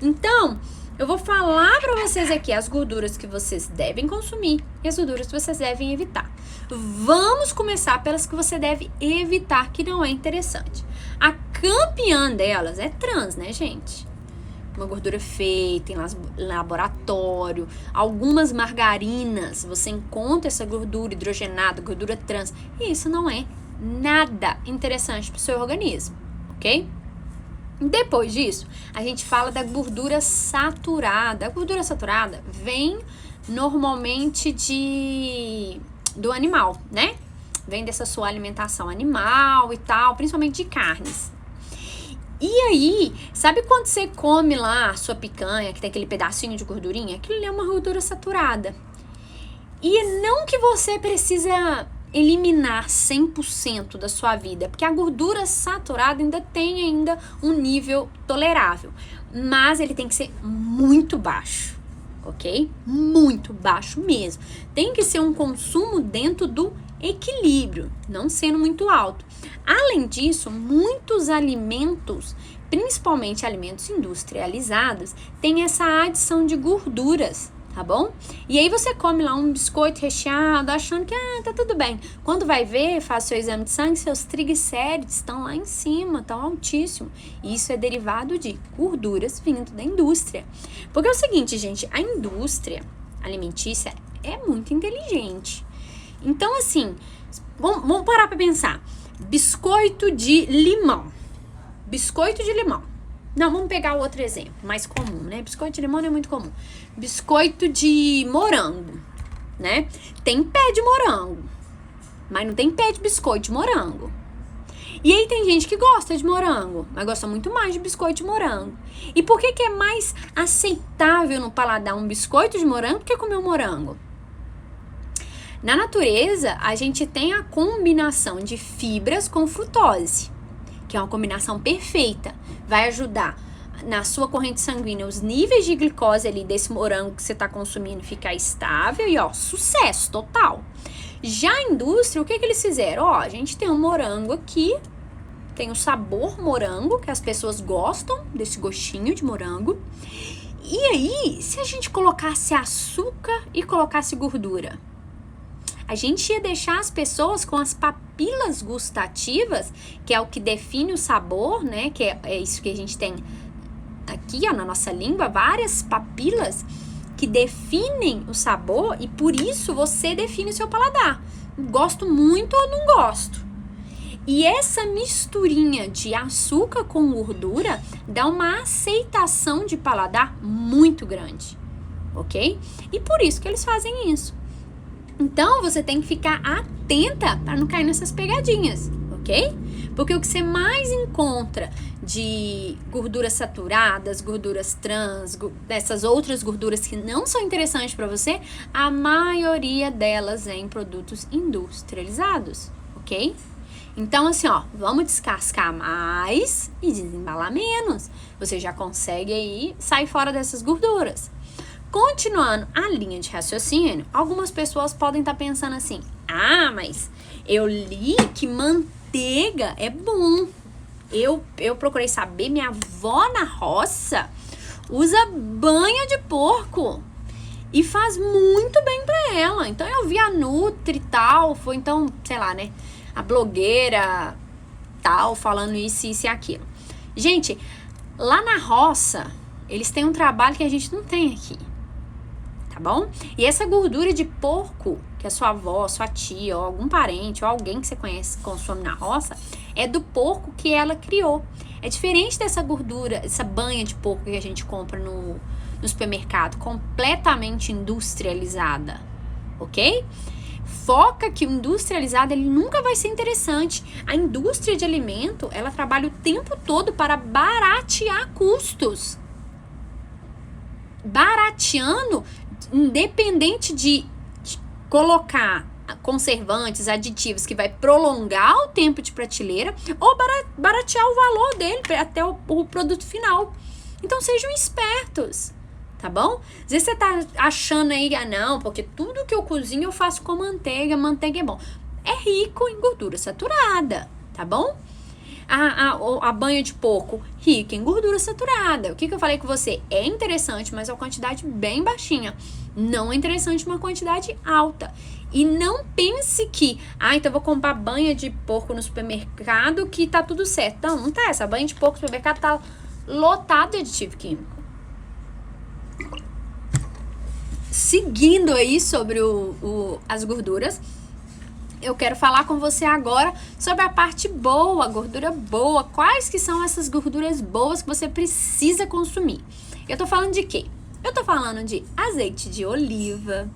Então, eu vou falar pra vocês aqui as gorduras que vocês devem consumir e as gorduras que vocês devem evitar. Vamos começar pelas que você deve evitar, que não é interessante. A campeã delas é trans, né, gente? Uma gordura feita em laboratório. Algumas margarinas, você encontra essa gordura hidrogenada, gordura trans. E isso não é nada interessante pro seu organismo, ok? Depois disso, a gente fala da gordura saturada. A gordura saturada vem normalmente do animal, né? Vem dessa sua alimentação animal e tal, principalmente de carnes. E aí, sabe quando você come lá a sua picanha, que tem aquele pedacinho de gordurinha? Aquilo é uma gordura saturada. E não que você precisa eliminar 100% da sua vida, porque a gordura saturada ainda tem um nível tolerável, mas ele tem que ser muito baixo, ok? Muito baixo mesmo. Tem que ser um consumo dentro do equilíbrio, não sendo muito alto. Além disso, muitos alimentos, principalmente alimentos industrializados, têm essa adição de gorduras, tá bom? E aí você come lá um biscoito recheado, achando que tá tudo bem. Quando vai ver, faz seu exame de sangue, seus triglicérides estão lá em cima, estão altíssimos. E isso é derivado de gorduras vindo da indústria. Porque é o seguinte, gente, a indústria alimentícia é muito inteligente. Então, assim, vamos parar para pensar. Biscoito de limão. Biscoito de limão. Não, vamos pegar o outro exemplo, mais comum, né? Biscoito de limão não é muito comum. Biscoito de morango, né? Tem pé de morango, mas não tem pé de biscoito de morango. E aí tem gente que gosta de morango, mas gosta muito mais de biscoito de morango. E por que é mais aceitável no paladar um biscoito de morango do que comer um morango? Na natureza, a gente tem a combinação de fibras com frutose, que é uma combinação perfeita. Vai ajudar na sua corrente sanguínea os níveis de glicose ali desse morango que você está consumindo ficar estável e, ó, sucesso total. Já a indústria, o que eles fizeram? Ó, a gente tem um morango aqui, tem o sabor morango, que as pessoas gostam desse gostinho de morango. E aí, se a gente colocasse açúcar e colocasse gordura? A gente ia deixar as pessoas com as papilas gustativas, que é o que define o sabor, né? Que é isso que a gente tem aqui, ó, na nossa língua, várias papilas que definem o sabor e por isso você define o seu paladar. Gosto muito ou não gosto. E essa misturinha de açúcar com gordura dá uma aceitação de paladar muito grande, ok? E por isso que eles fazem isso. Então, você tem que ficar atenta para não cair nessas pegadinhas, ok? Porque o que você mais encontra de gorduras saturadas, gorduras trans, dessas outras gorduras que não são interessantes para você, a maioria delas é em produtos industrializados, ok? Então, assim, ó, vamos descascar mais e desembalar menos. Você já consegue aí sair fora dessas gorduras. Continuando a linha de raciocínio, algumas pessoas podem estar pensando assim: ah, mas eu li que manteiga é bom. Eu procurei saber, minha avó na roça usa banha de porco e faz muito bem pra ela. Então eu vi a Nutri e tal, foi então, sei lá, né, a blogueira tal falando isso e aquilo. Gente, lá na roça, eles têm um trabalho que a gente não tem aqui. Tá bom? E essa gordura de porco que a sua avó, sua tia, ou algum parente, ou alguém que você conhece consome na roça, é do porco que ela criou. É diferente dessa gordura, essa banha de porco que a gente compra no supermercado, completamente industrializada, ok? Foca que o industrializado, ele nunca vai ser interessante. A indústria de alimento, ela trabalha o tempo todo para baratear custos. Barateando, independente de colocar conservantes, aditivos que vai prolongar o tempo de prateleira ou baratear o valor dele até o produto final. Então sejam espertos, tá bom? Às vezes você tá achando aí, não, porque tudo que eu cozinho eu faço com manteiga é bom. É rico em gordura saturada, tá bom? A banha de porco, rica em gordura saturada. O que eu falei com você? É interessante, mas é uma quantidade bem baixinha. Não é interessante uma quantidade alta. E não pense que, então eu vou comprar banha de porco no supermercado que tá tudo certo. Não tá. Essa banha de porco no supermercado tá lotada de aditivo químico. Seguindo aí sobre as gorduras, eu quero falar com você agora sobre a parte boa, a gordura boa. Quais que são essas gorduras boas que você precisa consumir? Eu tô falando de quê? Eu tô falando de azeite de oliva,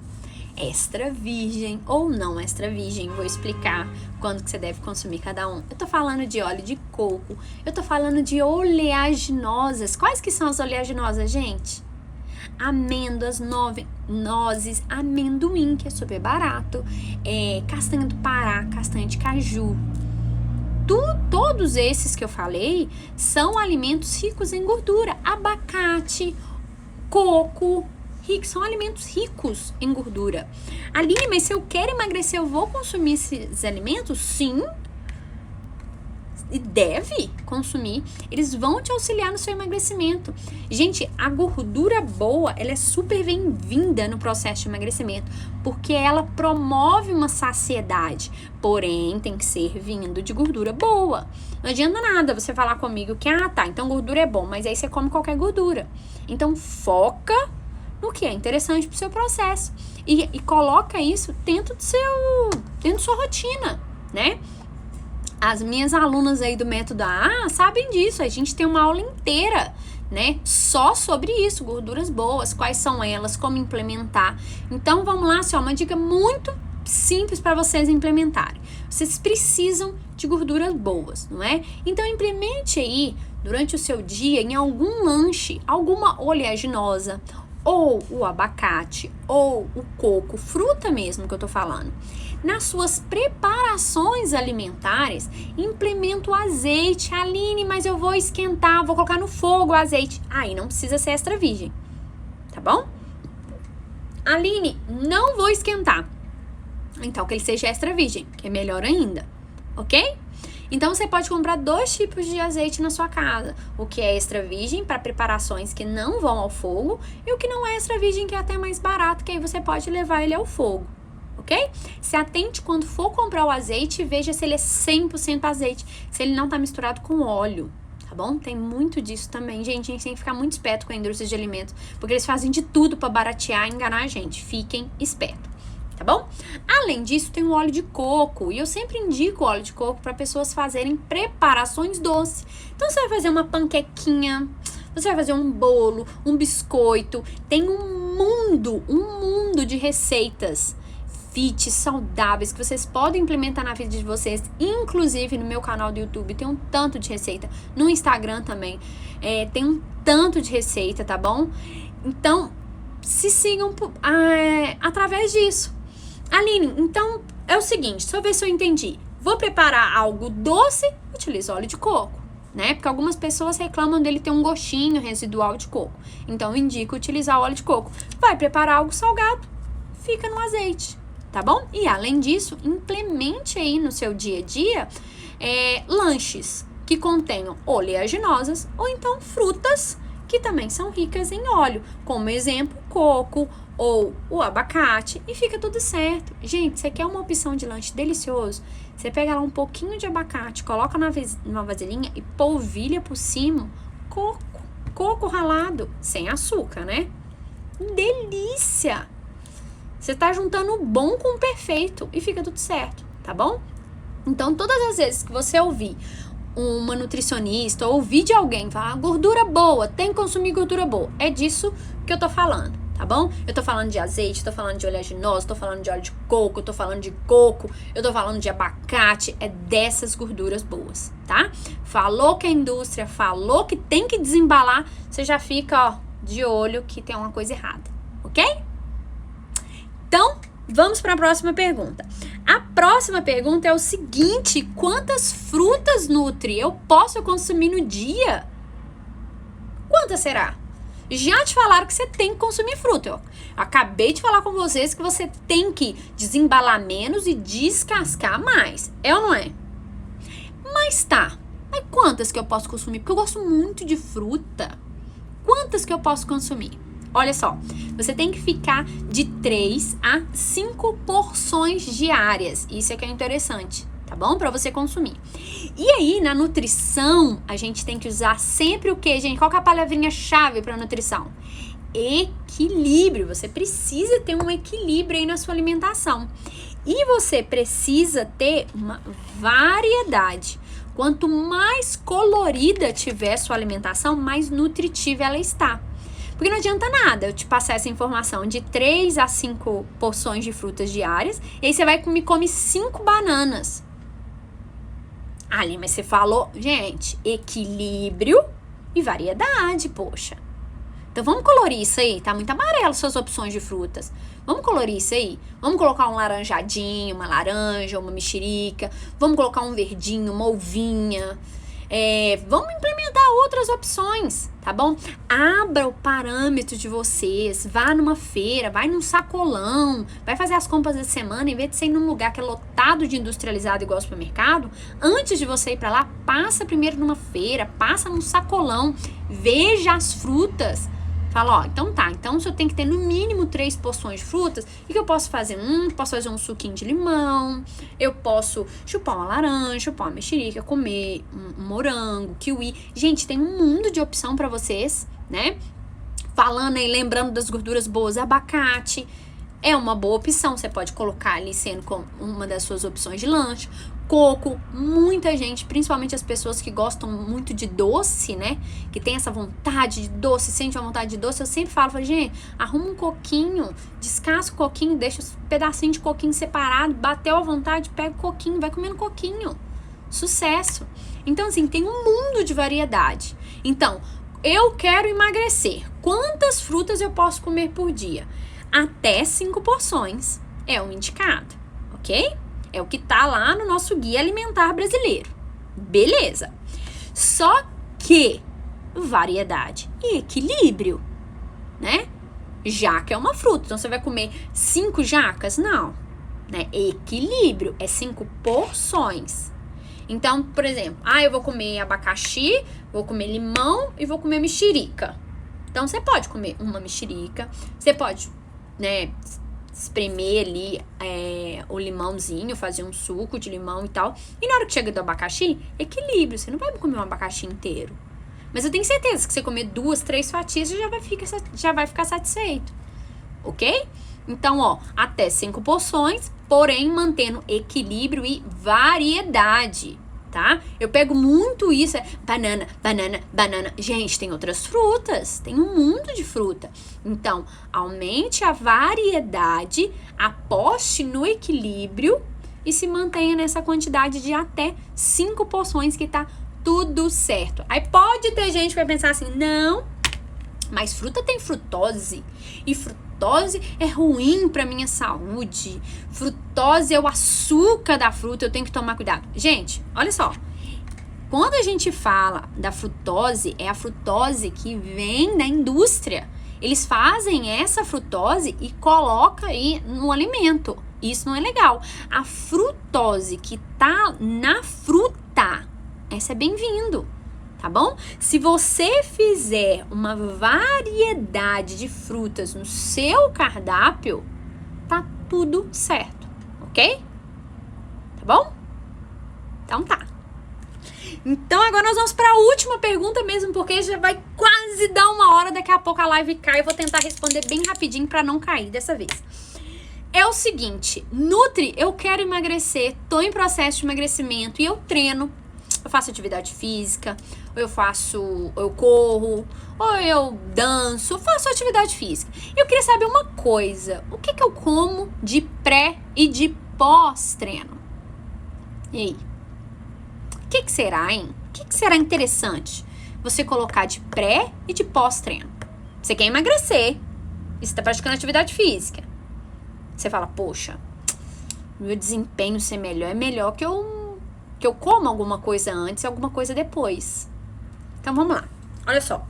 extra virgem ou não extra virgem. Vou explicar quando que você deve consumir cada um. Eu tô falando de óleo de coco. Eu tô falando de oleaginosas. Quais que são as oleaginosas, gente? Amêndoas, nozes, amendoim, que é super barato, castanha do Pará, castanha de caju. Todos esses que eu falei são alimentos ricos em gordura. Abacate, coco, são alimentos ricos em gordura. Aline, mas se eu quero emagrecer, eu vou consumir esses alimentos? Sim. E deve consumir, eles vão te auxiliar no seu emagrecimento. Gente, a gordura boa, ela é super bem-vinda no processo de emagrecimento, porque ela promove uma saciedade, porém tem que ser vindo de gordura boa. Não adianta nada você falar comigo que, então gordura é bom, mas aí você come qualquer gordura. Então foca no que é interessante pro seu processo e coloca isso dentro da sua rotina, né? As minhas alunas aí do método AA sabem disso. A gente tem uma aula inteira, né? Só sobre isso, gorduras boas, quais são elas, como implementar. Então, vamos lá, uma dica muito simples para vocês implementarem. Vocês precisam de gorduras boas, não é? Então, implemente aí, durante o seu dia, em algum lanche, alguma oleaginosa ou o abacate, ou o coco, fruta mesmo que eu tô falando, nas suas preparações alimentares, implementa o azeite. Aline, mas eu vou esquentar, vou colocar no fogo o azeite. Aí não precisa ser extra virgem, tá bom? Aline, não vou esquentar. Então que ele seja extra virgem, que é melhor ainda, ok? Então você pode comprar 2 tipos de azeite na sua casa. O que é extra virgem para preparações que não vão ao fogo e o que não é extra virgem, que é até mais barato, que aí você pode levar ele ao fogo. Ok? Se atente quando for comprar o azeite e veja se ele é 100% azeite, se ele não tá misturado com óleo, tá bom? Tem muito disso também, gente. A gente tem que ficar muito esperto com a indústria de alimentos, porque eles fazem de tudo para baratear e enganar a gente. Fiquem espertos, tá bom? Além disso, tem o óleo de coco, e eu sempre indico o óleo de coco para pessoas fazerem preparações doces. Então, você vai fazer uma panquequinha, você vai fazer um bolo, um biscoito, tem um mundo de receitas fit, saudáveis, que vocês podem implementar na vida de vocês. Inclusive no meu canal do YouTube tem um tanto de receita, no Instagram também tem um tanto de receita, tá bom? Então se sigam através disso. Aline, então é o seguinte, só ver se eu entendi. Vou preparar algo doce, utilizo óleo de coco, né? Porque algumas pessoas reclamam dele ter um gostinho residual de coco. Então eu indico utilizar o óleo de coco. Vai preparar algo salgado, fica no azeite, tá bom? E além disso, implemente aí no seu dia a dia lanches que contenham oleaginosas ou então frutas que também são ricas em óleo, como exemplo, coco ou o abacate, e fica tudo certo. Gente, você quer uma opção de lanche delicioso? Você pega lá um pouquinho de abacate, coloca numa vasilhinha e polvilha por cima coco ralado, sem açúcar, né? Delícia! Você tá juntando o bom com o perfeito e fica tudo certo, tá bom? Então, todas as vezes que você ouvir uma nutricionista ou ouvir de alguém falar gordura boa, tem que consumir gordura boa, é disso que eu tô falando, tá bom? Eu tô falando de azeite, tô falando de oleaginosa, tô falando de óleo de coco, tô falando de coco, eu tô falando de abacate, é dessas gorduras boas, tá? Falou que a indústria falou que tem que desembalar, você já fica, de olho que tem uma coisa errada, ok? Então, vamos para a próxima pergunta. A próxima pergunta é o seguinte: quantas frutas nutri eu posso consumir no dia? Quantas será? Já te falaram que você tem que consumir fruta. Eu acabei de falar com vocês que você tem que desembalar menos e descascar mais. É ou não é? Mas quantas que eu posso consumir? Porque eu gosto muito de fruta. Quantas que eu posso consumir? Olha só, você tem que ficar de 3 a 5 porções diárias. Isso é que é interessante, tá bom? Para você consumir. E aí, na nutrição, a gente tem que usar sempre o quê, gente? Qual que é a palavrinha-chave para nutrição? Equilíbrio. Você precisa ter um equilíbrio aí na sua alimentação. E você precisa ter uma variedade. Quanto mais colorida tiver sua alimentação, mais nutritiva ela está. Porque não adianta nada eu te passar essa informação de 3 a 5 porções de frutas diárias, e aí você vai me come 5 bananas. Ali, mas você falou, gente, equilíbrio e variedade, poxa. Então vamos colorir isso aí, tá muito amarelo suas opções de frutas. Vamos colorir isso aí. Vamos colocar um laranjadinho, uma laranja, uma mexerica. Vamos colocar um verdinho, uma uvinha. Vamos implementar outras opções, tá bom? Abra o parâmetro de vocês, vá numa feira, vai num sacolão, vai fazer as compras da semana, em vez de você ir num lugar que é lotado de industrializado igual ao supermercado, antes de você ir pra lá, passa primeiro numa feira, passa num sacolão, veja as frutas. Fala, ó, então se eu tenho que ter no mínimo 3 porções de frutas, o que eu posso fazer? Posso fazer um suquinho de limão, eu posso chupar uma laranja, chupar uma mexerica, comer um morango, kiwi. Gente, tem um mundo de opção pra vocês, né? Falando aí, lembrando das gorduras boas, abacate é uma boa opção, você pode colocar ali sendo como uma das suas opções de lanche. Coco, muita gente, principalmente as pessoas que gostam muito de doce, né? Que tem essa vontade de doce, sente uma vontade de doce. Eu sempre falo, gente, arruma um coquinho, descasca o coquinho, deixa um pedacinho de coquinho separado, bateu à vontade, pega o coquinho, vai comendo coquinho. Sucesso! Então, assim, tem um mundo de variedade. Então, eu quero emagrecer. Quantas frutas eu posso comer por dia? Até 5 porções é o indicado, ok? É o que tá lá no nosso guia alimentar brasileiro. Beleza. Só que variedade e equilíbrio, né? Jaca é uma fruta, então você vai comer 5 jacas? Não, né? Equilíbrio é 5 porções. Então, por exemplo, eu vou comer abacaxi, vou comer limão e vou comer mexerica. Então, você pode comer uma mexerica, você pode, né, espremer ali o limãozinho, fazer um suco de limão e tal. E na hora que chega do abacaxi, equilíbrio, você não vai comer um abacaxi inteiro. Mas eu tenho certeza que você comer 2, 3 fatias, você já vai ficar satisfeito, ok? Então, até 5 porções, porém mantendo equilíbrio e variedade, tá? Eu pego muito isso, banana, banana, banana. Gente, tem outras frutas, tem um mundo de fruta. Então, aumente a variedade, aposte no equilíbrio e se mantenha nessa quantidade de até 5 porções que tá tudo certo. Aí pode ter gente que vai pensar assim, não, mas fruta tem frutose e frutose é ruim para minha saúde. Frutose é o açúcar da fruta, eu tenho que tomar cuidado. Gente, olha só. Quando a gente fala da frutose, é a frutose que vem da indústria. Eles fazem essa frutose e colocam aí no alimento. Isso não é legal. A frutose que tá na fruta, essa é bem-vindo, tá bom? Se você fizer uma variedade de frutas no seu cardápio, tá tudo certo, ok? Tá bom? Então tá. Então agora nós vamos para a última pergunta mesmo, porque já vai quase dar 1 hora, daqui a pouco a live cai. Eu vou tentar responder bem rapidinho para não cair dessa vez. É o seguinte, Nutri, eu quero emagrecer, tô em processo de emagrecimento e eu treino. Eu faço atividade física, ou eu corro, ou eu danço, eu faço atividade física. Eu queria saber uma coisa, o que eu como de pré e de pós-treino? E aí? O que será, hein? O que será interessante você colocar de pré e de pós-treino? Você quer emagrecer e você tá praticando atividade física. Você fala, poxa, meu desempenho ser melhor é melhor que eu como alguma coisa antes e alguma coisa depois. Então, vamos lá. Olha só.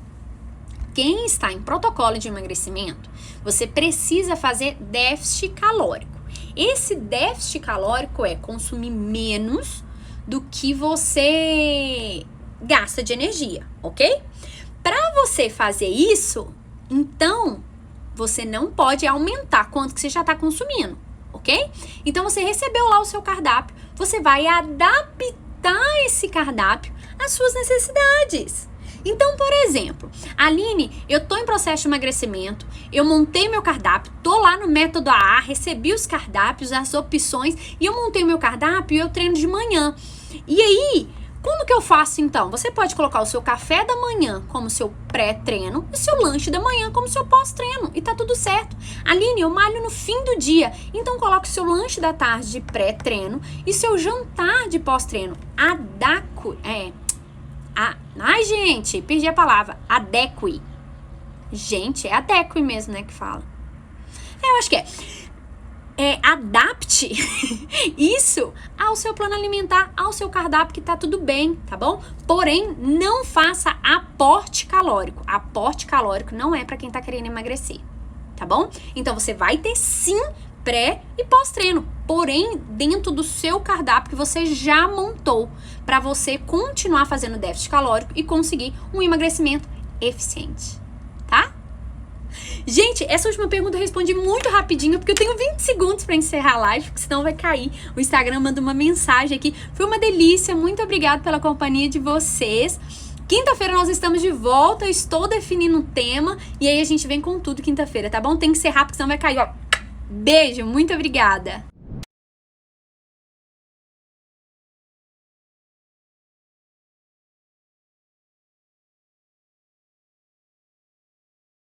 Quem está em protocolo de emagrecimento, você precisa fazer déficit calórico. Esse déficit calórico é consumir menos do que você gasta de energia, ok? Para você fazer isso, então, você não pode aumentar quanto que você já está consumindo, ok? Então, você recebeu lá o seu cardápio, você vai adaptar esse cardápio às suas necessidades. Então, por exemplo, Aline, eu tô em processo de emagrecimento, eu montei meu cardápio, tô lá no método AA, recebi os cardápios, as opções, e eu montei meu cardápio e eu treino de manhã. E aí, como que eu faço então? Você pode colocar o seu café da manhã como seu pré-treino e o seu lanche da manhã como seu pós-treino. E tá tudo certo. Aline, eu malho no fim do dia. Então coloque o seu lanche da tarde de pré-treino e seu jantar de pós-treino. Ai, gente, perdi a palavra. Adeque. Gente, é adeque mesmo, né, que fala. Eu acho que é. Adapte isso ao seu plano alimentar, ao seu cardápio, que tá tudo bem, tá bom? Porém, não faça aporte calórico. Aporte calórico não é para quem tá querendo emagrecer, tá bom? Então, você vai ter sim pré e pós-treino, porém, dentro do seu cardápio que você já montou, para você continuar fazendo déficit calórico e conseguir um emagrecimento eficiente, tá? Gente, essa última pergunta eu respondi muito rapidinho, porque eu tenho 20 segundos para encerrar a live, porque senão vai cair. O Instagram manda uma mensagem aqui. Foi uma delícia, muito obrigada pela companhia de vocês. Quinta-feira nós estamos de volta, eu estou definindo o tema, e aí a gente vem com tudo quinta-feira, tá bom? Tem que encerrar, porque senão vai cair, ó. Beijo, muito obrigada!